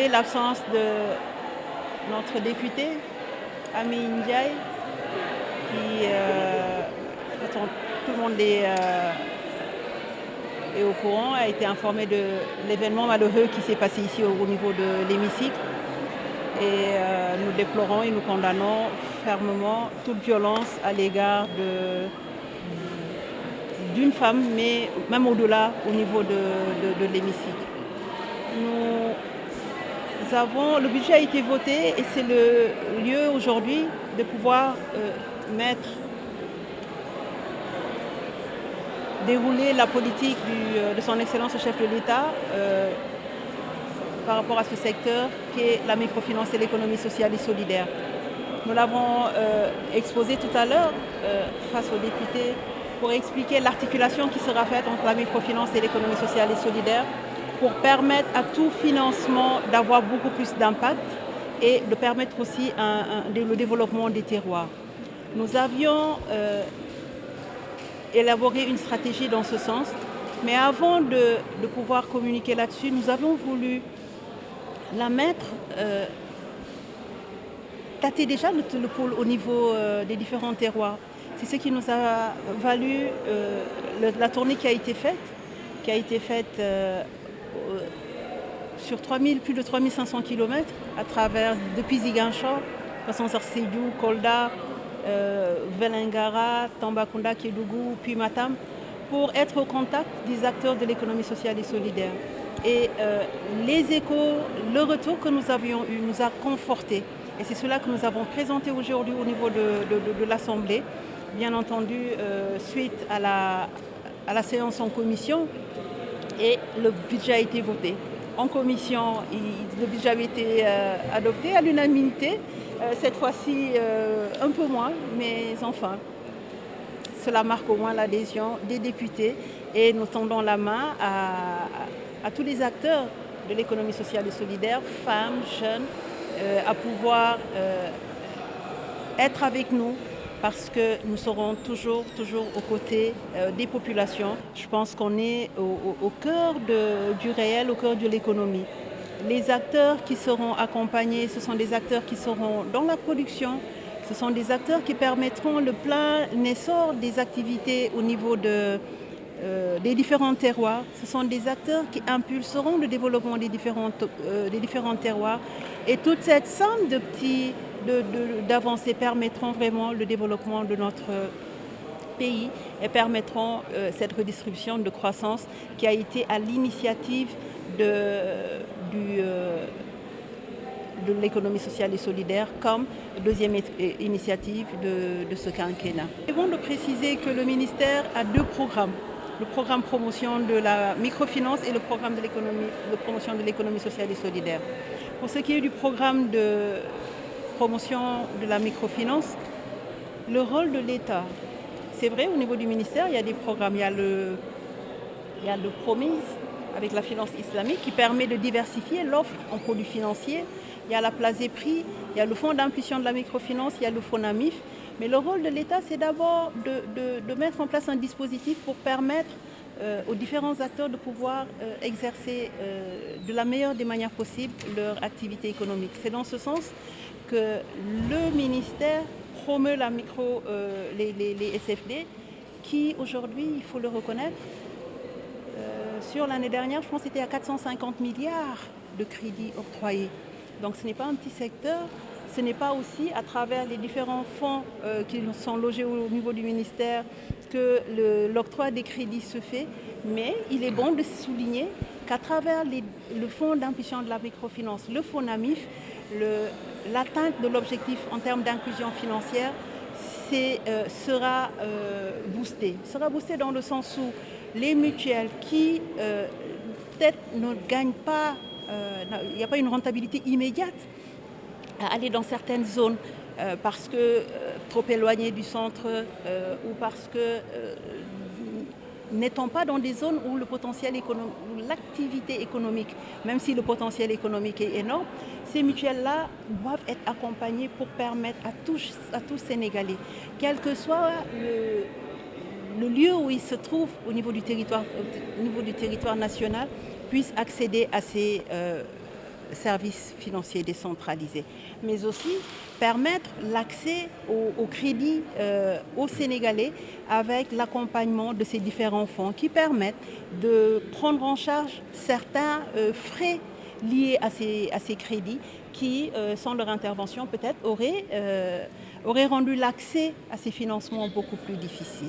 regretter l'absence de notre député, Ami Ndiaye, qui, tout le monde est au courant, a été informé de l'événement malheureux qui s'est passé ici au niveau de l'hémicycle. Et nous déplorons et nous condamnons fermement toute violence à l'égard d'une femme, mais même au-delà, au niveau de l'hémicycle. Le budget a été voté et c'est le lieu aujourd'hui de pouvoir dérouler la politique de son Excellence le chef de l'État par rapport à ce secteur qui est la microfinance et l'économie sociale et solidaire. Nous l'avons exposé tout à l'heure face aux députés pour expliquer l'articulation qui sera faite entre la microfinance et l'économie sociale et solidaire pour permettre à tout financement d'avoir beaucoup plus d'impact et de permettre aussi le développement des terroirs. Nous avions élaboré une stratégie dans ce sens, mais avant de pouvoir communiquer là-dessus, nous avons voulu la mettre, tâter déjà le pôle au niveau des différents terroirs. C'est ce qui nous a valu la tournée qui a été faite sur plus de 3500 km à travers, depuis Ziguinchor, passant par Sédhiou, Kolda, Vélingara, Tambacounda, Kédougou, puis Matam, pour être au contact des acteurs de l'économie sociale et solidaire. Et les échos, le retour que nous avions eu nous a confortés. Et c'est cela que nous avons présenté aujourd'hui au niveau de l'Assemblée, bien entendu, suite à la séance en commission, et le budget a été voté. En commission, le budget avait été adopté à l'unanimité, cette fois-ci un peu moins, mais enfin, cela marque au moins l'adhésion des députés et nous tendons la main à tous les acteurs de l'économie sociale et solidaire, femmes, jeunes, à pouvoir être avec nous parce que nous serons toujours aux côtés des populations. Je pense qu'on est au cœur du réel, au cœur de l'économie. Les acteurs qui seront accompagnés, ce sont des acteurs qui seront dans la production, ce sont des acteurs qui permettront le plein essor des activités au niveau des différents terroirs. Ce sont des acteurs qui impulseront le développement des différents terroirs. Et toute cette somme d'avancées permettront vraiment le développement de notre pays et permettront cette redistribution de croissance qui a été à l'initiative de l'économie sociale et solidaire comme deuxième initiative de ce quinquennat. C'est bon de préciser que le ministère a deux programmes. Le programme promotion de la microfinance et le programme de promotion de l'économie sociale et solidaire. Pour ce qui est du programme de promotion de la microfinance, le rôle de l'État, c'est vrai, au niveau du ministère, il y a des programmes. Il y a le Promise avec la finance islamique qui permet de diversifier l'offre en produits financiers. Il y a la Place des Prix, il y a le Fonds d'impulsion de la microfinance, il y a le FONAMIF. Mais le rôle de l'État, c'est d'abord de mettre en place un dispositif pour permettre aux différents acteurs de pouvoir exercer de la meilleure des manières possibles leur activité économique. C'est dans ce sens que le ministère promeut les SFD qui, aujourd'hui, il faut le reconnaître, sur l'année dernière, je pense que c'était à 450 milliards de crédits octroyés. Donc ce n'est pas un petit secteur. Ce n'est pas aussi à travers les différents fonds qui sont logés au niveau du ministère que l'octroi des crédits se fait, mais il est bon de souligner qu'à travers le fonds d'impulsion de la microfinance, le FONAMIF, l'atteinte de l'objectif en termes d'inclusion financière sera boostée. Sera boostée dans le sens où les mutuelles qui peut-être ne gagnent pas, il n'y a pas une rentabilité immédiate, à aller dans certaines zones parce que trop éloignées du centre ou parce que n'étant pas dans des zones où le potentiel économique, où l'activité économique, même si le potentiel économique est énorme, ces mutuelles-là doivent être accompagnées pour permettre à tous Sénégalais, quel que soit le lieu où ils se trouvent au niveau du territoire national, puissent accéder à ces services financiers décentralisés, mais aussi permettre l'accès au crédit aux Sénégalais avec l'accompagnement de ces différents fonds qui permettent de prendre en charge certains frais liés à ces crédits qui, sans leur intervention, peut-être auraient rendu l'accès à ces financements beaucoup plus difficile.